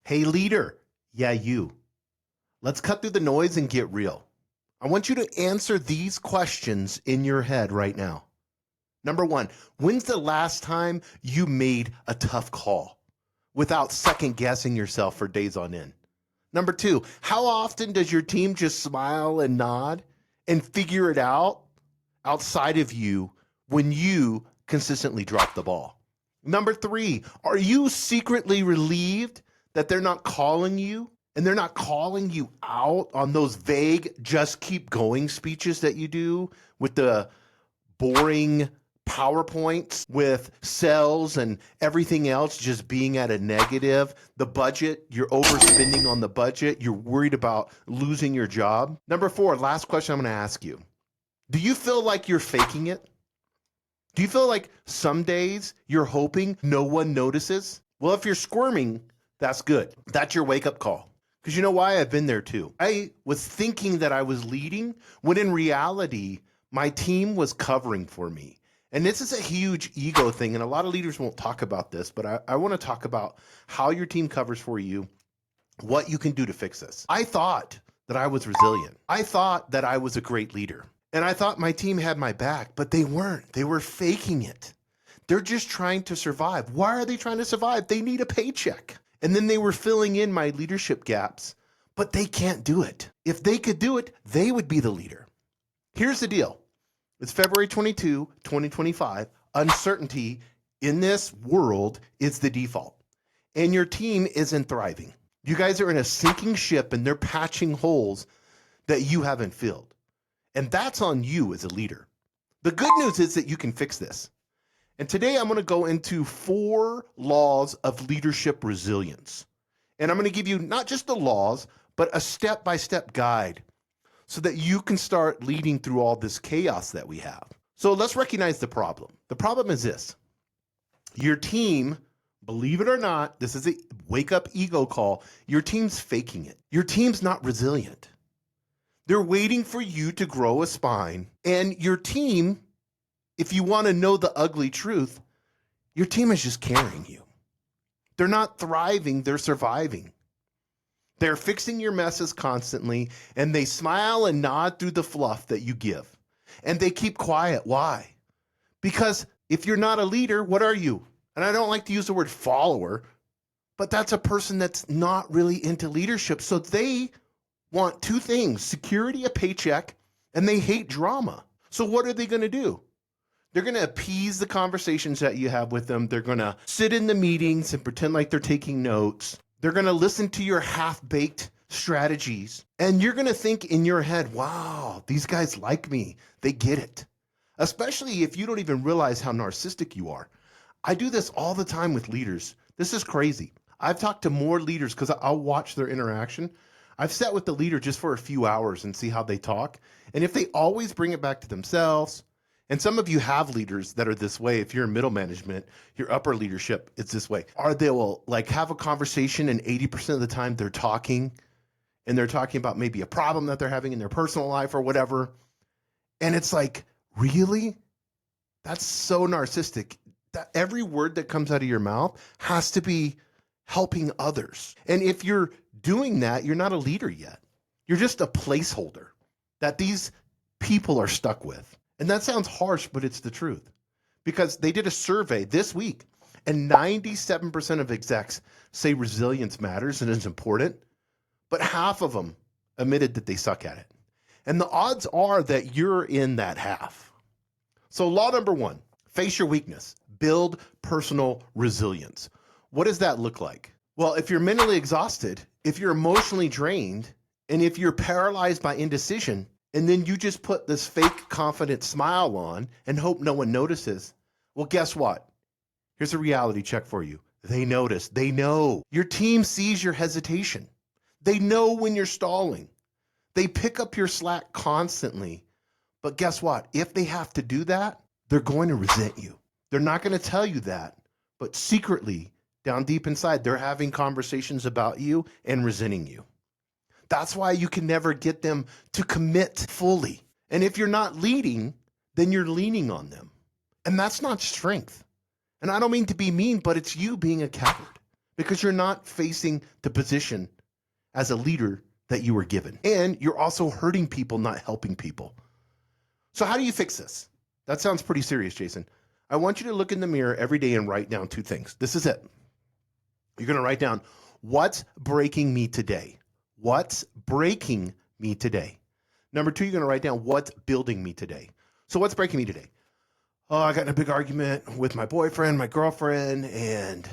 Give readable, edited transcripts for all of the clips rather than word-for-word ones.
Hey, leader. Yeah, you. Let's cut through the noise and get real. I want you to answer these questions in your head right now. Number one, when's the last time you made a tough call without second guessing yourself for days on end? Number two, how often does your team just smile and nod and figure it out outside of you when you consistently drop the ball? Number three, are you secretly relieved that they're not calling you and they're not calling you out on those vague, just keep going speeches that you do with the boring PowerPoints with cells and everything else just being at a negative? The budget, you're overspending on the budget. You're worried about losing your job. Number four, last question I'm going to ask you. Do you feel like you're faking it? Do you feel like some days you're hoping no one notices? Well, if you're squirming, that's good. That's your wake-up call. Because you know why? I've been there too. I was thinking that I was leading when in reality, my team was covering for me. And this is a huge ego thing, and a lot of leaders won't talk about this, but I want to talk about how your team covers for you, what you can do to fix this. I thought that I was resilient. I thought that I was a great leader. And I thought my team had my back, but they weren't. They were faking it. They're just trying to survive. Why are they trying to survive? They need a paycheck. And then they were filling in my leadership gaps, but they can't do it. If they could do it, they would be the leader. Here's the deal. It's February 22, 2025. Uncertainty in this world is the default. And your team isn't thriving. You guys are in a sinking ship and they're patching holes that you haven't filled. And that's on you as a leader. The good news is that you can fix this. And today I'm going to go into 4 laws of leadership resilience. And I'm going to give you not just the laws, but a step-by-step guide so that you can start leading through all this chaos that we have. So let's recognize the problem. The problem is this. Your team, believe it or not, this is a wake-up ego call. Your team's faking it. Your team's not resilient. They're waiting for you to grow a spine. And your team, if you want to know the ugly truth, your team is just carrying you. They're not thriving, they're surviving. They're fixing your messes constantly, and they smile and nod through the fluff that you give. And they keep quiet. Why? Because if you're not a leader, what are you? And I don't like to use the word follower, but that's a person that's not really into leadership. So they want 2 things, security, a paycheck, and they hate drama. So what are they going to do? They're going to appease the conversations that you have with them. They're going to sit in the meetings and pretend like they're taking notes. They're going to listen to your half-baked strategies. And you're going to think in your head, wow, these guys like me. They get it. Especially if you don't even realize how narcissistic you are. I do this all the time with leaders. This is crazy. I've talked to more leaders because I'll watch their interaction. I've sat with the leader just for a few hours and see how they talk. And if they always bring it back to themselves, and some of you have leaders that are this way, if you're in middle management, your upper leadership, it's this way. Or they will like have a conversation and 80% of the time they're talking and they're talking about maybe a problem that they're having in their personal life or whatever. And it's like, really? That's so narcissistic. That every word that comes out of your mouth has to be helping others. And if you're doing that, you're not a leader yet. You're just a placeholder that these people are stuck with. And that sounds harsh, but it's the truth. Because they did a survey this week, and 97% of execs say resilience matters and is important, but half of them admitted that they suck at it. And the odds are that you're in that half. So law number 1, face your weakness. Build personal resilience. What does that look like? Well, if you're mentally exhausted, if you're emotionally drained, and if you're paralyzed by indecision, and then you just put this fake confident smile on and hope no one notices, well, guess what? Here's a reality check for you. They notice. They know. Your team sees your hesitation. They know when you're stalling. They pick up your slack constantly. But guess what? If they have to do that, they're going to resent you. They're not going to tell you that, but secretly, down deep inside, they're having conversations about you and resenting you. That's why you can never get them to commit fully. And if you're not leading, then you're leaning on them. And that's not strength. And I don't mean to be mean, but it's you being a coward. because you're not facing the position as a leader that you were given. And you're also hurting people, not helping people. So how do you fix this? That sounds pretty serious, Jason. I want you to look in the mirror every day and write down 2 things. This is it. You're going to write down, what's breaking me today? What's breaking me today? Number 2, you're going to write down, what's building me today? So what's breaking me today? Oh, I got in a big argument with my boyfriend, my girlfriend, and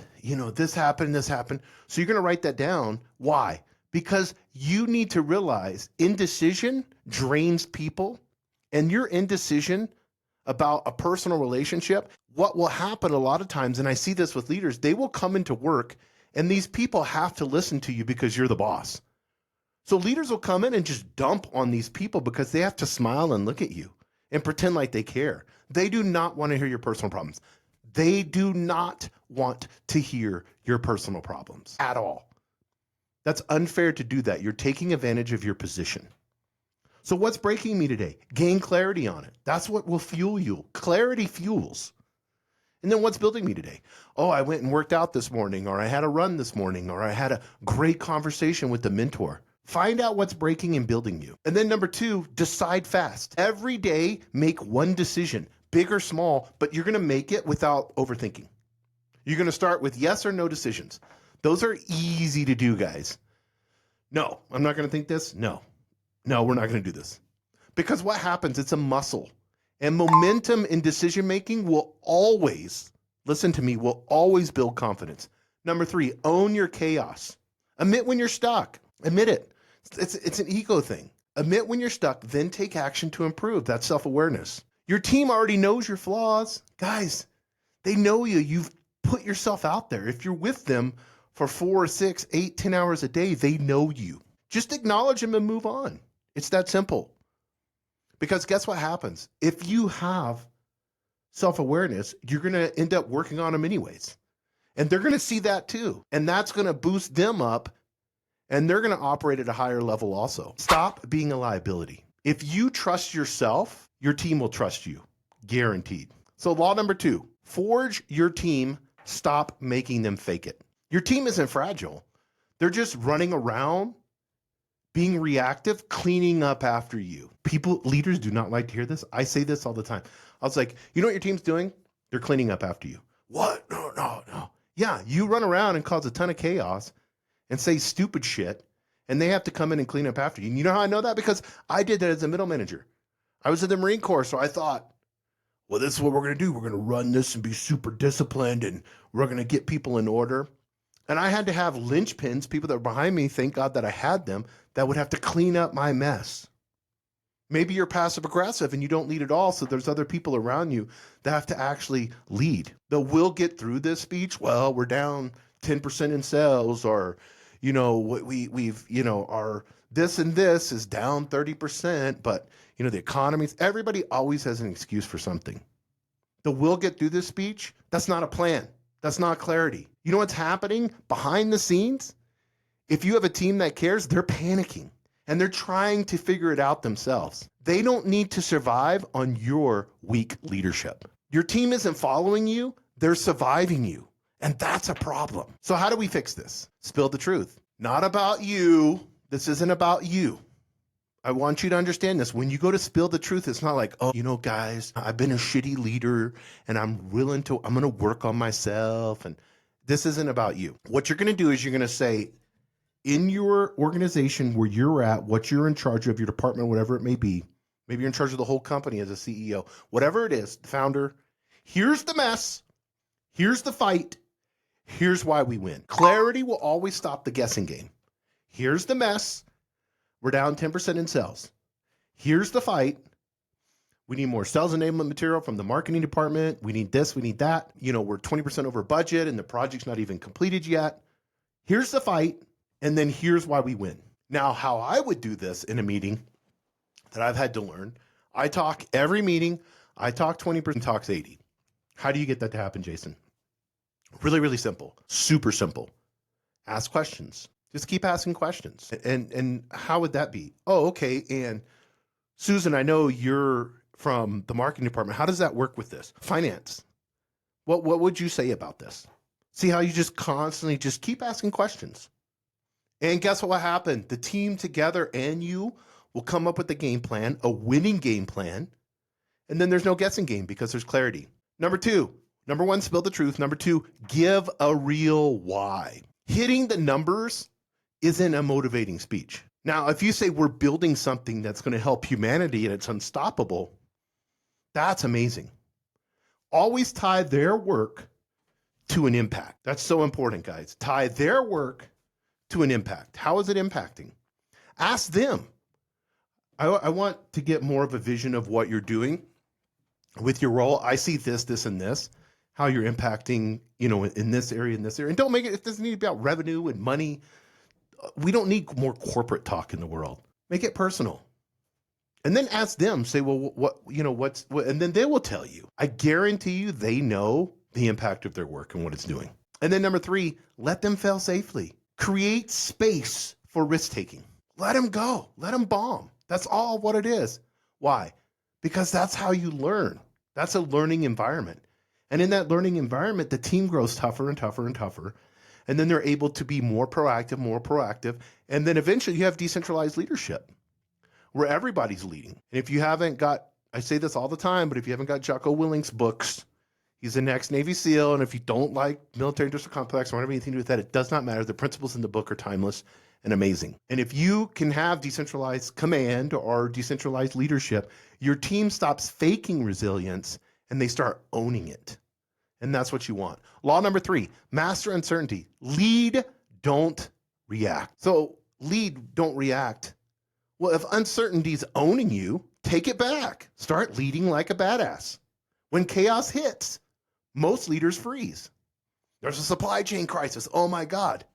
this happened. So you're going to write that down. Why? Because you need to realize indecision drains people, and your indecision about a personal relationship, what will happen a lot of times, and I see this with leaders, they will come into work and these people have to listen to you because you're the boss. So leaders will come in and just dump on these people because they have to smile and look at you and pretend like they care. They do not want to hear your personal problems. They do not want to hear your personal problems at all. That's unfair to do that. You're taking advantage of your position. So what's breaking me today? Gain clarity on it. That's what will fuel you. Clarity fuels. And then what's building me today? Oh, I went and worked out this morning, or I had a run this morning, or I had a great conversation with the mentor. Find out what's breaking and building you. And then number 2, decide fast. Every day, make one decision, big or small, but you're going to make it without overthinking. You're going to start with yes or no decisions. Those are easy to do, guys. No, I'm not going to think this. No, we're not going to do this. Because what happens, it's a muscle. And momentum in decision-making will always, listen to me, will always build confidence. Number 3, own your chaos. Admit when you're stuck. Admit it. It's an ego thing. Admit when you're stuck, then take action to improve. That's self-awareness. Your team already knows your flaws. Guys, they know you. You've put yourself out there. If you're with them for 4, 6, 8, 10 hours a day, they know you. Just acknowledge them and move on. It's that simple. Because guess what happens? If you have self-awareness, you're going to end up working on them anyways. And they're going to see that too. And that's going to boost them up. And they're going to operate at a higher level also. Stop being a liability. If you trust yourself, your team will trust you. Guaranteed. So law number 2, forge your team. Stop making them fake it. Your team isn't fragile. They're just running around, being reactive, cleaning up after you. Leaders do not like to hear this. I say this all the time. I was like, you know what your team's doing? They're cleaning up after you. What? No. Yeah, you run around and cause a ton of chaos and say stupid shit, and they have to come in and clean up after you. And you know how I know that? Because I did that as a middle manager. I was in the Marine Corps, so I thought, well, this is what we're going to do. We're going to run this and be super disciplined, and we're going to get people in order. And I had to have linchpins, people that were behind me, thank God that I had them, that would have to clean up my mess. Maybe you're passive aggressive and you don't lead at all, so there's other people around you that have to actually lead. We'll get through this speech. Well, we're down 10% in sales, or we've our this and this is down 30%, but the economy's, everybody always has an excuse for something. We'll get through this speech, that's not a plan. That's not clarity. You know what's happening behind the scenes? If you have a team that cares, they're panicking and they're trying to figure it out themselves. They don't need to survive on your weak leadership. Your team isn't following you, they're surviving you. And that's a problem. So how do we fix this? Spill the truth. Not about you. This isn't about you. I want you to understand this. When you go to spill the truth, it's not like, oh, guys, I've been a shitty leader and I'm going to work on myself. And this isn't about you. What you're going to do is you're going to say, in your organization where you're at, what you're in charge of, your department, whatever it may be, maybe you're in charge of the whole company as a CEO, whatever it is, the founder, here's the mess, here's the fight, here's why we win. Clarity will always stop the guessing game. Here's the mess. We're down 10% in sales. Here's the fight. We need more sales enablement material from the marketing department. We need this, we need that. We're 20% over budget and the project's not even completed yet. Here's the fight. And then here's why we win. Now, how I would do this in a meeting that I've had to learn, I talk every meeting, I talk 20%, talks 80. How do you get that to happen, Jason? Really, really simple. Super simple. Ask questions. Just keep asking questions. And how would that be? Oh, okay. And Susan, I know you're from the marketing department. How does that work with this? Finance. What would you say about this? See how you just constantly just keep asking questions. And guess what happened? The team together and you will come up with a game plan, a winning game plan. And then there's no guessing game because there's clarity. Number one, spill the truth. Number two, give a real why. Hitting the numbers isn't a motivating speech. Now, if you say we're building something that's going to help humanity and it's unstoppable, that's amazing. Always tie their work to an impact. That's so important, guys. Tie their work to an impact. How is it impacting? Ask them. I want to get more of a vision of what you're doing with your role. I see this, this, and this, how you're impacting, in this area, in this area. And don't make it, it doesn't need to be about revenue and money. We don't need more corporate talk in the world. Make it personal. And then ask them, say, well, what, and then they will tell you. I guarantee you they know the impact of their work and what it's doing. And then number three, let them fail safely. Create space for risk taking. Let them go. Let them bomb. That's all what it is. Why? Because that's how you learn. That's a learning environment. And in that learning environment, the team grows tougher and tougher and tougher. And then they're able to be more proactive. And then eventually you have decentralized leadership where everybody's leading. And if you haven't got, I say this all the time, but if you haven't got Jocko Willink's books, he's an ex-Navy SEAL. And if you don't like military industrial complex or want anything to do with that, it does not matter. The principles in the book are timeless and amazing. And if you can have decentralized command or decentralized leadership, your team stops faking resilience and they start owning it. And that's what you want. Law number three, master uncertainty. Lead, don't react. So lead, don't react. Well, if uncertainty's owning you, take it back. Start leading like a badass. When chaos hits, most leaders freeze. There's a supply chain crisis. Oh my God.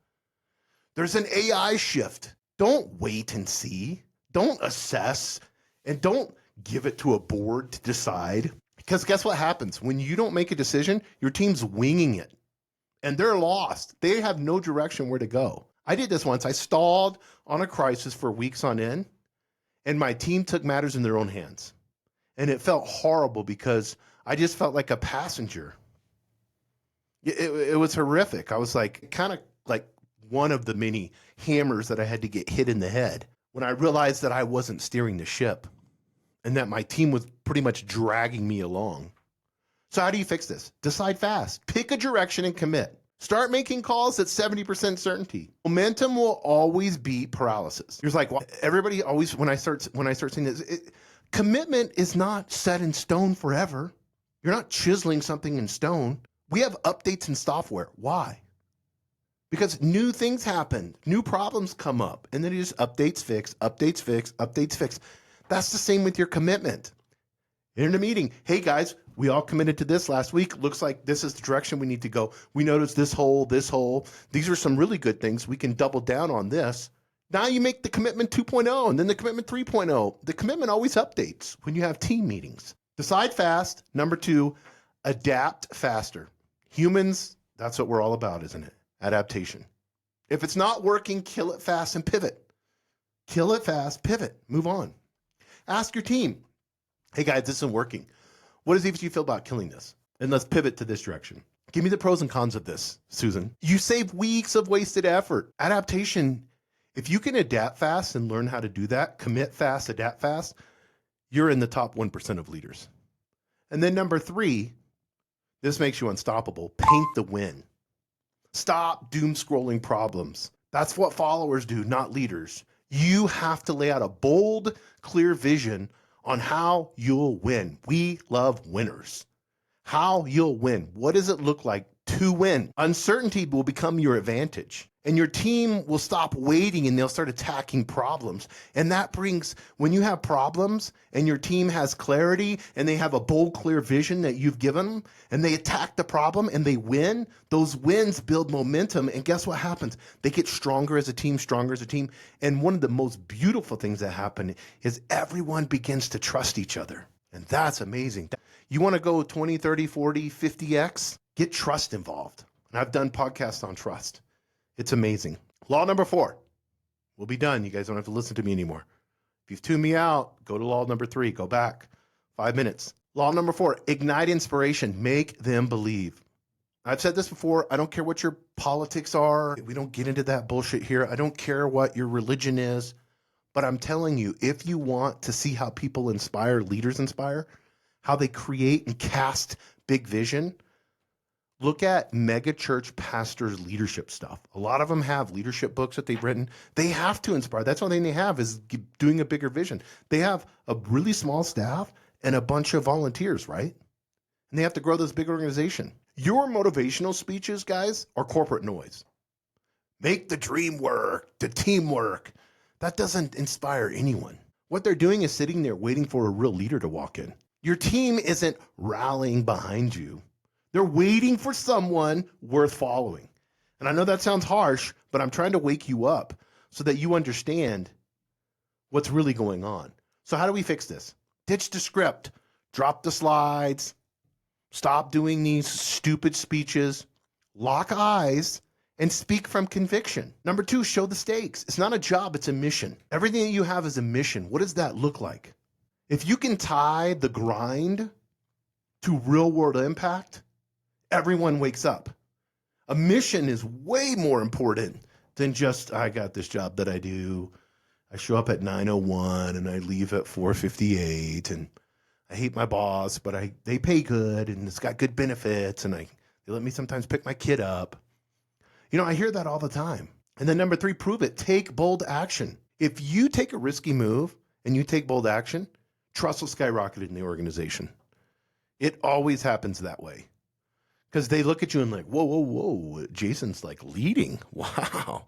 There's an AI shift. Don't wait and see. Don't assess. And don't give it to a board to decide. Because guess what happens? When you don't make a decision, your team's winging it. And they're lost. They have no direction where to go. I did this once. I stalled on a crisis for weeks on end. And my team took matters in their own hands. And it felt horrible because I just felt like a passenger. It was horrific. I was like, kind of like one of the many hammers that I had to get hit in the head when I realized that I wasn't steering the ship and that my team was pretty much dragging me along. So how do you fix this? Decide fast. Pick a direction and commit. Start making calls at 70% certainty. Momentum will always beat paralysis. You're like, well, everybody always, when I start saying this, commitment is not set in stone forever. You're not chiseling something in stone. We have updates in software. Why? Because new things happen, new problems come up, and then it just updates, fix, updates, fix, updates, fix. That's the same with your commitment. In a meeting, hey guys, we all committed to this last week. Looks like this is the direction we need to go. We noticed this hole. These are some really good things. We can double down on this. Now you make the commitment 2.0 and then the commitment 3.0. The commitment always updates when you have team meetings. Decide fast. Number two, adapt faster. Humans, that's what we're all about, isn't it? Adaptation. If it's not working, kill it fast and pivot. Kill it fast, pivot, move on. Ask your team, hey guys, this isn't working. What does each of you feel about killing this? And let's pivot to this direction. Give me the pros and cons of this, Susan. You save weeks of wasted effort. Adaptation, if you can adapt fast and learn how to do that, commit fast, adapt fast, you're in the top 1% of leaders. And then number three, this makes you unstoppable. Paint the win. Stop doom scrolling problems. That's what followers do, not leaders. You have to lay out a bold, clear vision on how you'll win. We love winners. How you'll win. What does it look like to win? Uncertainty will become your advantage. And your team will stop waiting and they'll start attacking problems. And that brings, when you have problems and your team has clarity and they have a bold, clear vision that you've given them and they attack the problem and they win, those wins build momentum. And guess what happens? They get stronger as a team, stronger as a team. And one of the most beautiful things that happen is everyone begins to trust each other. And that's amazing. You want to go 20, 30, 40, 50x? Get trust involved. And I've done podcasts on trust. It's amazing. Law number 4. We'll be done. You guys don't have to listen to me anymore. If you've tuned me out, go to law number 3. Go back 5 minutes. Law number 4, ignite inspiration. Make them believe. I've said this before. I don't care what your politics are. We don't get into that bullshit here. I don't care what your religion is. But I'm telling you, if you want to see how people inspire, leaders inspire, how they create and cast big vision, look at mega church pastors' leadership stuff. A lot of them have leadership books that they've written. They have to inspire. That's one thing they have is doing a bigger vision. They have a really small staff and a bunch of volunteers, right? And they have to grow this big organization. Your motivational speeches, guys, are corporate noise. Make the dream work, the teamwork. That doesn't inspire anyone. What they're doing is sitting there waiting for a real leader to walk in. Your team isn't rallying behind you. They're waiting for someone worth following. And I know that sounds harsh, but I'm trying to wake you up so that you understand what's really going on. So how do we fix this? Ditch the script, drop the slides, stop doing these stupid speeches, lock eyes, and speak from conviction. Number 2, show the stakes. It's not a job, it's a mission. Everything that you have is a mission. What does that look like? If you can tie the grind to real world impact, everyone wakes up. A mission is way more important than just, I got this job that I do. I show up at 9:01 and I leave at 4:58 and I hate my boss, but they pay good and it's got good benefits and they let me sometimes pick my kid up. You know, I hear that all the time. And then number 3, prove it. Take bold action. If you take a risky move and you take bold action, trust will skyrocket in the organization. It always happens that way. Because they look at you and like, whoa, whoa, whoa, Jason's like leading. Wow.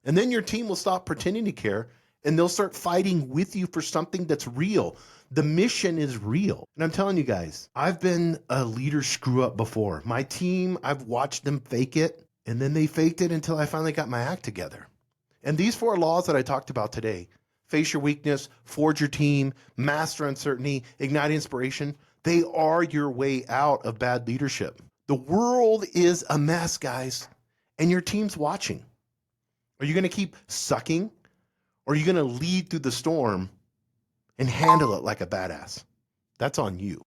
And then your team will stop pretending to care and they'll start fighting with you for something that's real. The mission is real. And I'm telling you guys, I've been a leader screw up before. My team, I've watched them fake it. And then they faked it until I finally got my act together. And these 4 laws that I talked about today, face your weakness, forge your team, master uncertainty, ignite inspiration, they are your way out of bad leadership. The world is a mess, guys, and your team's watching. Are you going to keep sucking, or are you going to lead through the storm and handle it like a badass? That's on you.